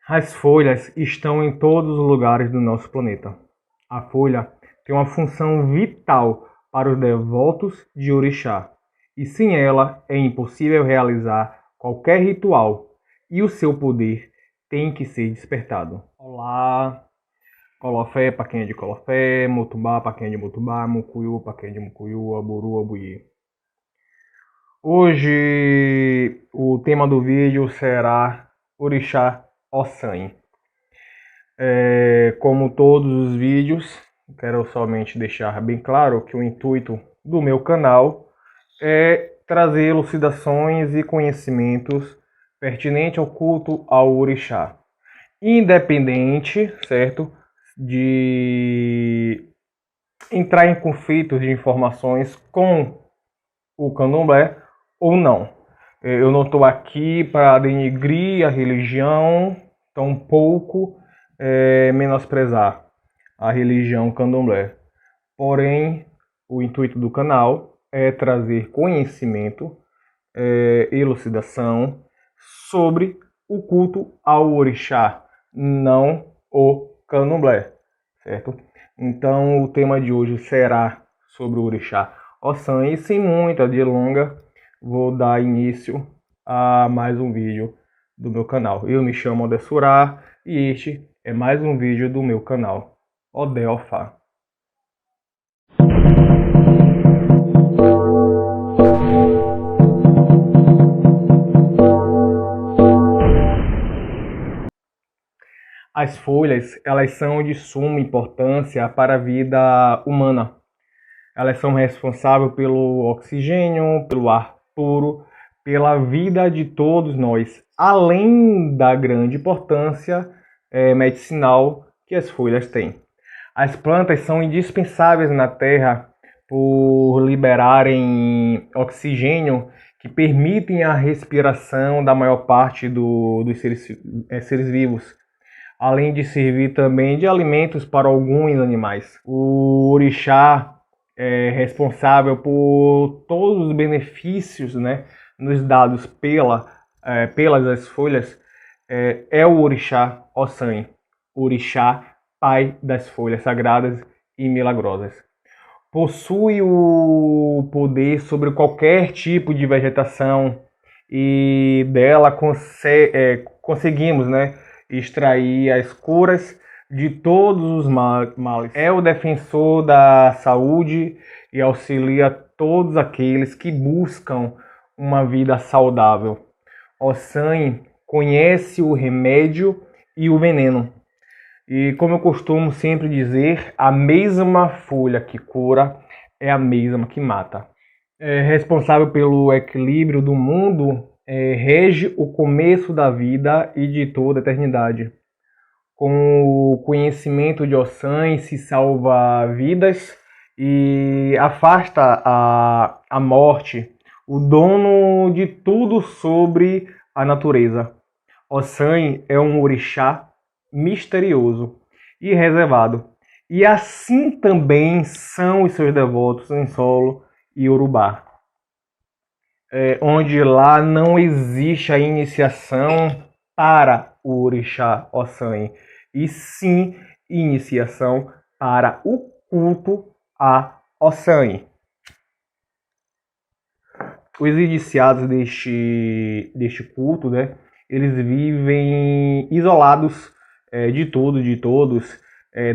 As folhas estão em todos os lugares do nosso planeta. A folha tem uma função vital para os devotos de Orixá, e sem ela é impossível realizar qualquer ritual, e o seu poder tem que ser despertado. Olá, Colofé para quem é de Colofé, Motubá para quem é de Motubá, Mucuyu para quem é de Mucuyu, Aburu, Abuí. Hoje o tema do vídeo será Orixá Ossanho. Como todos os vídeos, quero somente deixar bem claro que o intuito do meu canal é trazer elucidações e conhecimentos pertinentes ao culto ao Orixá, independente, certo, de entrar em conflitos de informações com o candomblé ou não. Eu não estou aqui para denigrir a religião, tampouco menosprezar a religião candomblé. Porém, o intuito do canal é trazer conhecimento, elucidação sobre o culto ao orixá, não o candomblé, certo? Então, o tema de hoje será sobre o orixá Ossan, e sem muita delonga, vou dar início a mais um vídeo do meu canal. Eu me chamo Odessurá e este é mais um vídeo do meu canal, Odeofá. As folhas, elas são de suma importância para a vida humana. Elas são responsáveis pelo oxigênio, pelo ar puro, pela vida de todos nós, além da grande importância medicinal que as folhas têm. As plantas são indispensáveis na terra por liberarem oxigênio que permitem a respiração da maior parte dos seres vivos, além de servir também de alimentos para alguns animais. O orixá é responsável por todos os benefícios, né, nos dados pelas as folhas, é o orixá Ossanho, orixá pai das folhas sagradas e milagrosas. Possui o poder sobre qualquer tipo de vegetação e dela conseguimos, né, extrair as curas de todos os males. É o defensor da saúde e auxilia todos aqueles que buscam uma vida saudável. Ossanho conhece o remédio e o veneno. E como eu costumo sempre dizer, a mesma folha que cura é a mesma que mata. É responsável pelo equilíbrio do mundo, rege o começo da vida e de toda a eternidade. Com o conhecimento de Ossanho se salva vidas e afasta a morte, o dono de tudo sobre a natureza. Ossanho é um orixá misterioso e reservado, e assim também são os seus devotos em Solo e Urubá, onde lá não existe a iniciação para o orixá Ossanho, e sim iniciação para o culto a Ossanho. Os iniciados deste culto, né, eles vivem isolados de todos,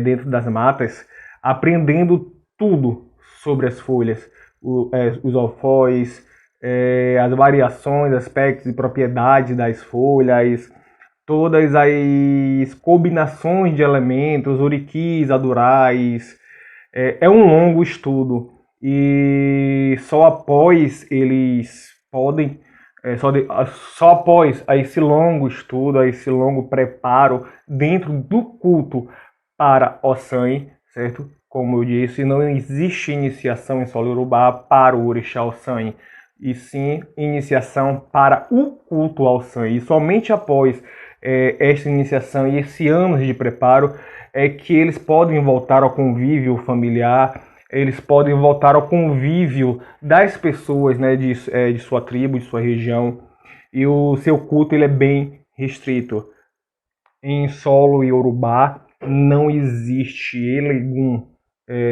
dentro das matas, aprendendo tudo sobre as folhas, os alfois, as variações, aspectos e propriedades das folhas, todas as combinações de elementos, oriquis, adurais. É um longo estudo e só após eles podem, só após esse longo estudo, esse longo preparo dentro do culto para Ossanho, certo? Como eu disse, não existe iniciação em Solo Urubá para o orixá Ossanho, e sim iniciação para o culto ao Ossanho. E somente após esta iniciação e esse anos de preparo é que eles podem voltar ao convívio familiar, eles podem voltar ao convívio das pessoas, né, de sua tribo, de sua região, e o seu culto ele é bem restrito. em solo iorubá não existe elegum,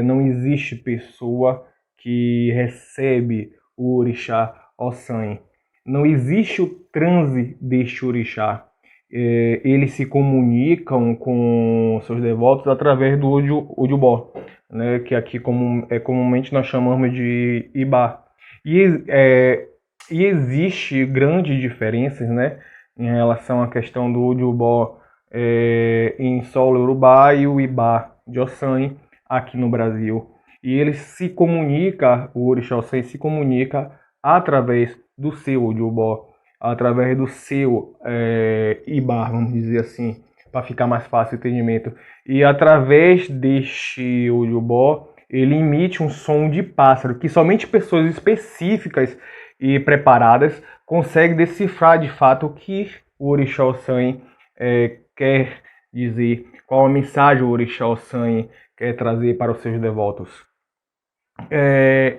não existe pessoa que recebe o orixá Ossan. Não existe o transe deste orixá. Eles se comunicam com seus devotos através do Ojubó, né, que aqui comumente nós chamamos de Ibá. E existe grandes diferenças, né, em relação à questão do Ojubó em solo iorubá e o Ibá de Ossan aqui no Brasil. E ele se comunica, o orixá Ossan se comunica através do seu Ojubó, através do seu Ibá, vamos dizer assim, para ficar mais fácil o entendimento. E através deste Ojubó, ele emite um som de pássaro, que somente pessoas específicas e preparadas conseguem decifrar de fato o que o orixá Ossan quer dizer, qual a mensagem o orixá Ossan quer trazer para os seus devotos.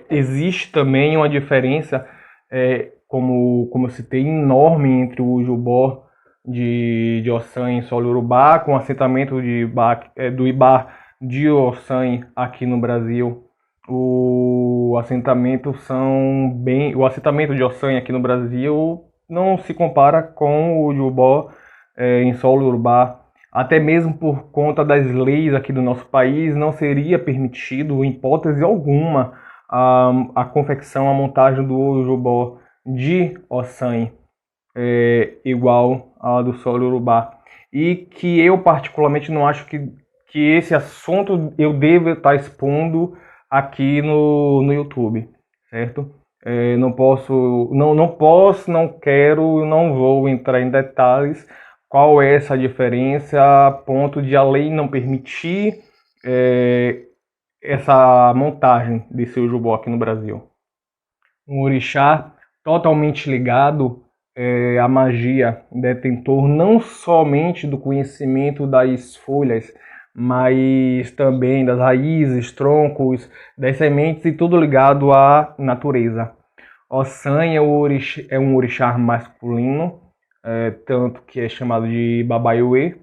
Existe também uma diferença, como eu citei, enorme entre o Ojubó de Ossan em solo iorubá com o assentamento do Ibá de Ossan aqui no Brasil. O assentamento de Ossan aqui no Brasil não se compara com o Ojubó em solo iorubá. Até mesmo por conta das leis aqui do nosso país, não seria permitido, em hipótese alguma, a confecção, a montagem do Ojubó de Ossan igual a do solo iorubá. E que eu particularmente não acho que esse assunto eu devo estar expondo aqui no YouTube, certo? Não posso, não quero, não vou entrar em detalhes qual é essa diferença a ponto de a lei não permitir essa montagem desse Ojubó aqui no Brasil. Um orixá totalmente ligado à magia, detentor não somente do conhecimento das folhas, mas também das raízes, troncos, das sementes e tudo ligado à natureza. Ossan é um orixá masculino, tanto que é chamado de Babaiuê,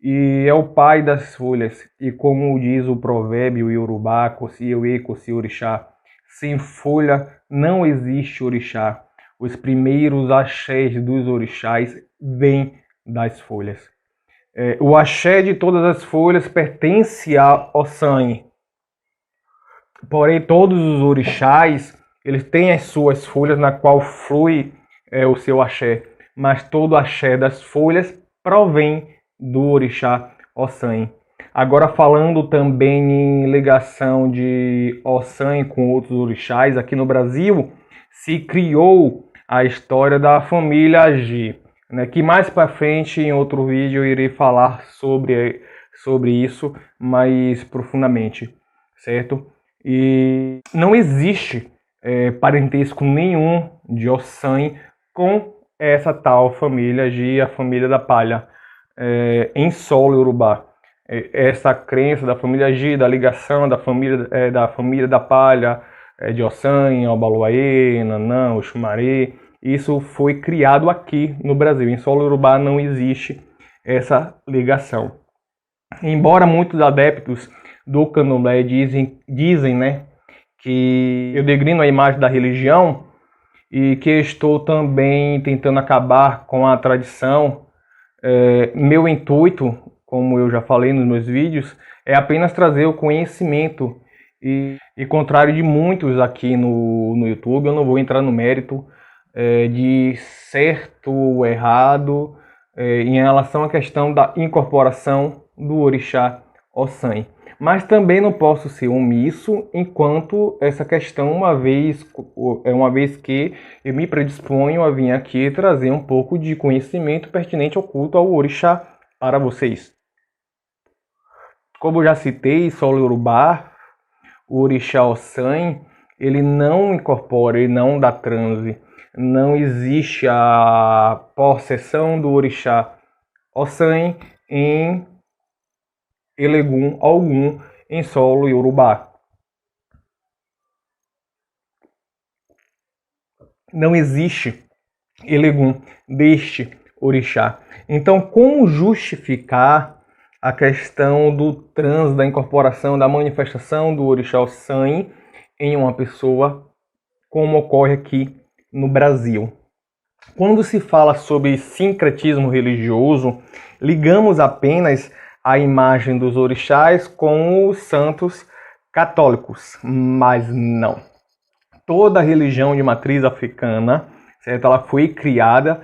e é o pai das folhas. E como diz o provérbio iorubá, Kosieuê, Kosi orixá, sem folha não existe orixá. Os primeiros axés dos orixás vêm das folhas. O axé de todas as folhas pertence a Ossan. Porém, todos os orixás, eles têm as suas folhas na qual flui o seu axé. Mas todo axé das folhas provém do orixá Ossan. Agora, falando também em ligação de Ossan com outros orixás, aqui no Brasil se criou a história da família Agi, né, que mais para frente, em outro vídeo, eu irei falar sobre isso mais profundamente, certo? E não existe parentesco nenhum de Ossan com essa tal família Agi, a família da palha, em solo iorubá. Essa crença da família Agi, da ligação da família da palha, de Ossan, Obaloaê, Nanã, Oxumaré, isso foi criado aqui no Brasil. Em solo iorubá não existe essa ligação. Embora muitos adeptos do candomblé dizem, né, que eu degrino a imagem da religião e que estou também tentando acabar com a tradição, meu intuito, como eu já falei nos meus vídeos, é apenas trazer o conhecimento e contrário de muitos aqui no YouTube, eu não vou entrar no mérito de certo ou errado em relação à questão da incorporação do orixá Ossan. Mas também não posso ser omisso enquanto essa questão, uma vez que eu me predisponho a vir aqui trazer um pouco de conhecimento pertinente ao culto ao orixá para vocês. Como eu já citei, solo iorubá, o orixá Ossan, ele não incorpora, ele não dá transe. Não existe a possessão do orixá Ossan em elegum algum em solo iorubá. Não existe elegum deste orixá. Então, como justificar a questão do transe, da incorporação, da manifestação do orixá Ossanha em uma pessoa, como ocorre aqui no Brasil? Quando se fala sobre sincretismo religioso, ligamos apenas a imagem dos orixás com os santos católicos, mas não. Toda religião de matriz africana, certo? Ela foi criada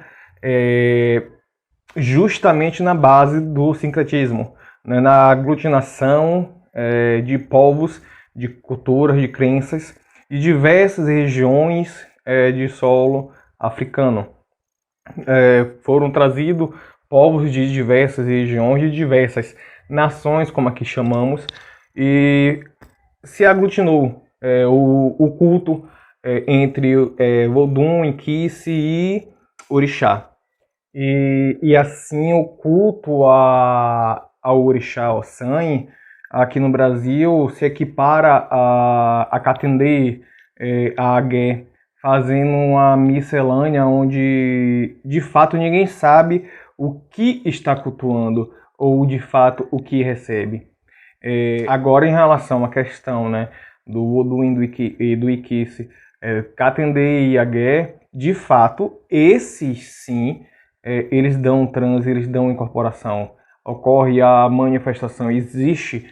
justamente na base do sincretismo, né? Na aglutinação de povos, de culturas, de crenças, de diversas regiões de solo africano. Foram trazidos povos de diversas regiões, de diversas nações, como aqui chamamos, e se aglutinou o culto entre Vodun, Inquice e Orixá. E assim o culto ao Orixá Ossanha aqui no Brasil se equipara a Katendê, a Agué, fazendo uma miscelânea onde de fato ninguém sabe o que está cultuando ou de fato o que recebe. Agora, em relação à questão, né, do Vodun e do Inquice, Katendê e Agué, de fato, esses sim, eles dão transe, eles dão incorporação. Ocorre a manifestação, existe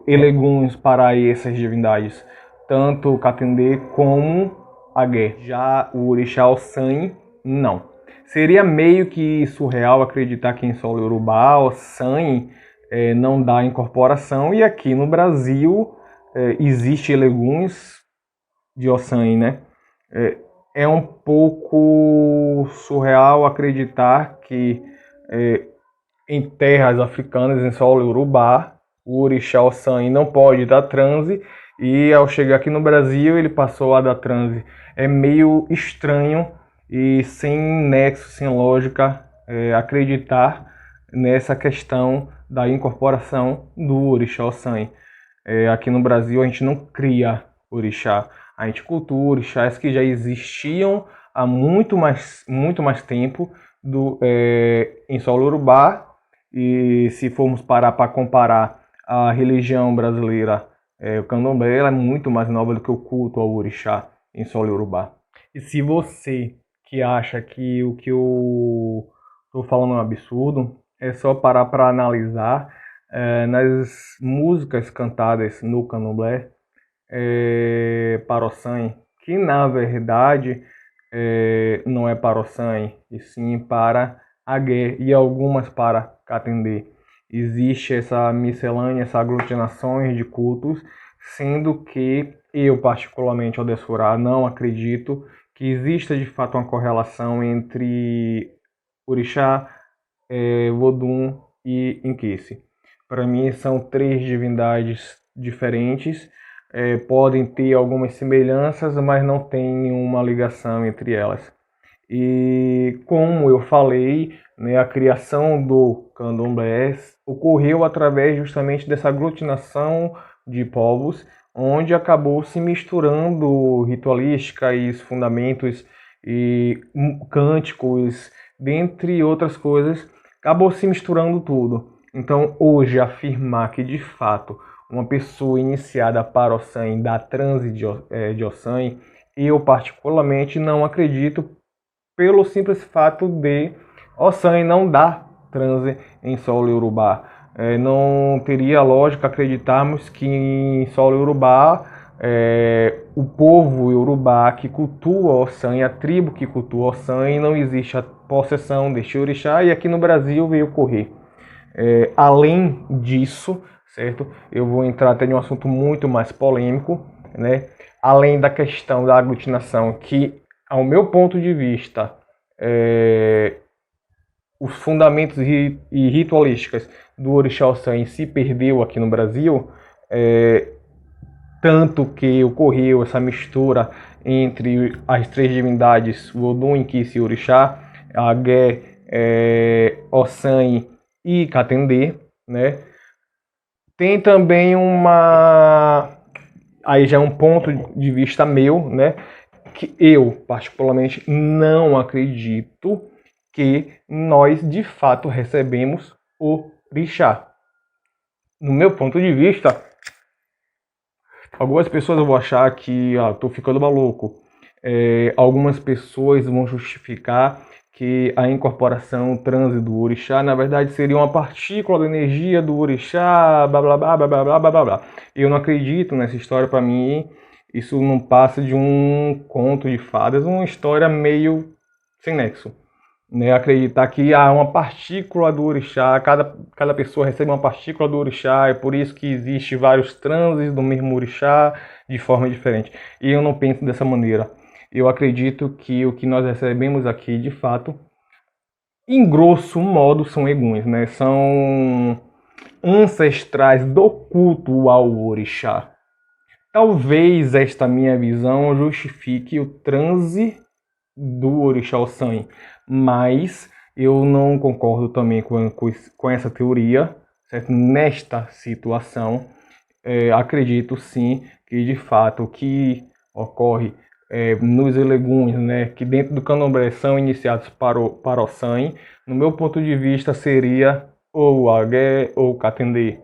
eleguns para essas divindades, tanto Katendê como Agué. Já o orixá Ossanha, não. Seria meio que surreal acreditar que em solo iorubá, Ossanha não dá incorporação, e aqui no Brasil existe eleguns de Ossanha, né? É um pouco surreal acreditar que em terras africanas, em solo iorubá, o orixá Ossanha não pode dar transe, e ao chegar aqui no Brasil ele passou a dar transe. É meio estranho e sem nexo, sem lógica, acreditar nessa questão da incorporação do orixá Ossanha. Aqui no Brasil a gente não cria orixá, a gente cultua orixás que já existiam há muito mais tempo em solo iorubá. E se formos parar para comparar a religião brasileira, o candomblé, ela é muito mais nova do que o culto ao orixá em solo iorubá. E se você que acha que o que eu estou falando é um absurdo, é só parar para analisar nas músicas cantadas no candomblé para Ossanha, que na verdade não é para Ossanha, e sim para Agué e algumas para Katendê. Existe essa miscelânea, essa aglutinações de cultos, sendo que eu, particularmente, Odesfurá, não acredito que exista de fato uma correlação entre orixá, Vodun e Inquice. Para mim são três divindades diferentes, podem ter algumas semelhanças, mas não tem uma ligação entre elas. E como eu falei, né, a criação do candomblé ocorreu através justamente dessa aglutinação de povos, onde acabou se misturando ritualísticas, fundamentos e cânticos, dentre outras coisas, acabou se misturando tudo. Então, hoje, afirmar que de fato uma pessoa iniciada para Ossanha dá transe de Ossanha, eu particularmente não acredito, pelo simples fato de Ossanha não dar transe em solo iorubá. Não teria lógica acreditarmos que em solo iorubá o povo iorubá que cultua Ossanha, a tribo que cultua Ossanha, não existe a possessão deste orixá, e aqui no Brasil veio ocorrer. Além disso, certo? Eu vou entrar até em um assunto muito mais polêmico, né? Além da questão da aglutinação, que, ao meu ponto de vista, os fundamentos e ritualísticas do orixá Ossanha se perdeu aqui no Brasil, tanto que ocorreu essa mistura entre as três divindades, Vodun, Inquice e Orixá, Agué, Ossanha e Katendê, né? Tem também aí já é um ponto de vista meu, né? Que eu, particularmente, não acredito que nós de fato recebemos o orixá. No meu ponto de vista, algumas pessoas vão achar que estou ficando maluco. Algumas pessoas vão justificar que a incorporação, o transe do orixá, na verdade seria uma partícula da energia do orixá, blá blá blá blá blá blá blá blá. Eu não acredito nessa história. Para mim, isso não passa de um conto de fadas, uma história meio sem nexo. Né? Acreditar que há uma partícula do orixá, cada pessoa recebe uma partícula do orixá, é por isso que existe vários transes do mesmo orixá de forma diferente. E eu não penso dessa maneira. Eu acredito que o que nós recebemos aqui, de fato, em grosso modo, são eguns, né? São ancestrais do culto ao orixá. Talvez esta minha visão justifique o transe do orixá Ossan, mas eu não concordo também com essa teoria, certo? Nesta situação, acredito sim que, de fato, o que ocorre nos eleguns, né, que dentro do candomblé são iniciados para o Ossan, no meu ponto de vista, seria ou Agué ou Catendê.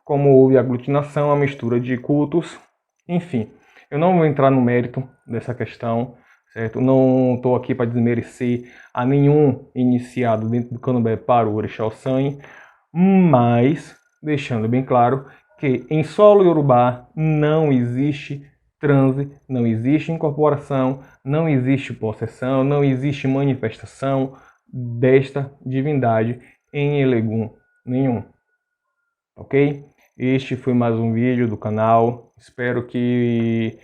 Como houve aglutinação, a mistura de cultos, enfim. Eu não vou entrar no mérito dessa questão, certo? Não estou aqui para desmerecer a nenhum iniciado dentro do candomblé para o orixá Ossan, mas deixando bem claro que em solo iorubá não existe transe, não existe incorporação, não existe possessão, não existe manifestação desta divindade em elegum nenhum. Ok? Este foi mais um vídeo do canal. Espero que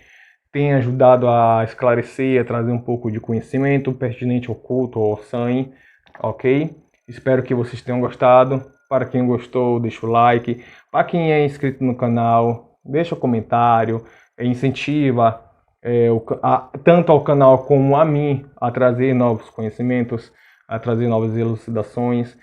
tenha ajudado a esclarecer, a trazer um pouco de conhecimento pertinente ao culto, ao Ossan, ok? Espero que vocês tenham gostado. Para quem gostou, deixa o like. Para quem é inscrito no canal, deixa o comentário, incentiva tanto ao canal como a mim a trazer novos conhecimentos, a trazer novas elucidações.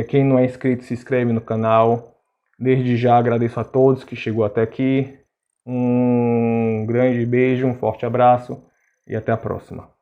Quem não é inscrito, se inscreve no canal. Desde já agradeço a todos que chegou até aqui. Um grande beijo, um forte abraço e até a próxima.